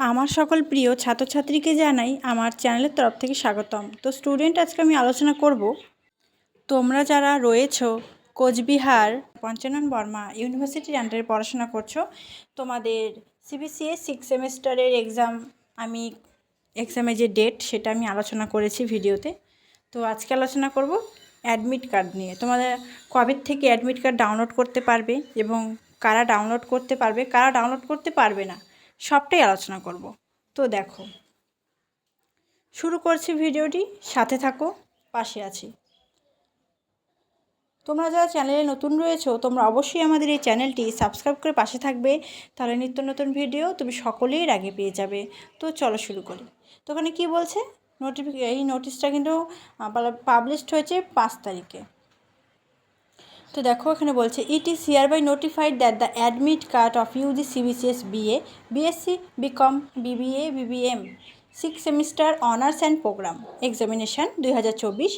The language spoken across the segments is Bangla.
আমার সকল প্রিয় ছাত্রছাত্রীকে জানাই আমার চ্যানেলের তরফ থেকে স্বাগতম। তো স্টুডেন্ট, আজকে আমি আলোচনা করব তোমরা যারা রয়েছো কোচবিহার পঞ্চানন বর্মা ইউনিভার্সিটির আন্ডারে পড়াশোনা করছো, তোমাদের সিবিসিএস 6 সেমেস্টারের এক্সামের যে ডেট সেটা আমি আলোচনা করেছি ভিডিওতে। তো আজকে আলোচনা করব অ্যাডমিট কার্ড নিয়ে। তোমাদের কবে থেকে অ্যাডমিট কার্ড ডাউনলোড করতে পারবে এবং কারা ডাউনলোড করতে পারবে, কারা ডাউনলোড করতে পারবে না, সবটাই আলোচনা করব। তো দেখো, শুরু করছি ভিডিওটি, সাথে থাকো, পাশে আছি। তোমরা যারা চ্যানেলে নতুন রয়েছো, তোমরা অবশ্যই আমাদের এই চ্যানেলটি সাবস্ক্রাইব করে পাশে থাকবে, তাহলে নিত্য নতুন ভিডিও তুমি সকলেই আগে পেয়ে যাবে। তো চলো শুরু করি। তো ওখানে কী বলছে, এই নোটিশটা কিন্তু পাবলিশড হয়েছে 5 তারিখে। তো দেখো এখানে বলছে, it is hereby notified that the admit card of UG CBCS BA BSc BCom BBA BBM 6 semester honours and programme examination 2024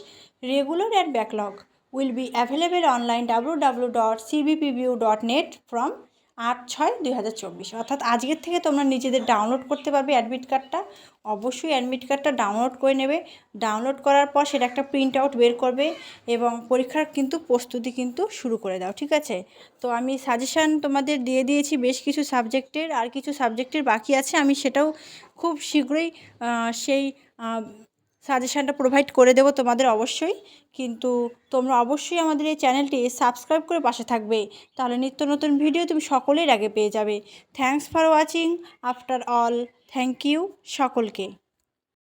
regular and backlog will be available online www.cbpbu.net from 8/6/2024। অর্থাৎ আজকের থেকে তোমরা নিজেদের ডাউনলোড করতে পারবে অ্যাডমিট কার্ডটা। অবশ্যই অ্যাডমিট কার্ডটা ডাউনলোড করে নেবে। ডাউনলোড করার পর সেটা একটা প্রিন্ট আউট বের করবে এবং পরীক্ষার কিন্তু প্রস্তুতি কিন্তু শুরু করে দাও, ঠিক আছে? তো আমি সাজেশান তোমাদের দিয়ে দিয়েছি বেশ কিছু সাবজেক্টের, আর কিছু সাবজেক্টের বাকি আছে। আমি সেটাও খুব শীঘ্রই সেই সাজেশানটা প্রোভাইড করে দেবো তোমাদের অবশ্যই। কিন্তু তোমরা অবশ্যই আমাদের এই চ্যানেলটি সাবস্ক্রাইব করে পাশে থাকবে, তাহলে নিত্য নতুন ভিডিও তুমি সকলের আগে পেয়ে যাবে। Thanks for watching after all. Thank you সকলকে।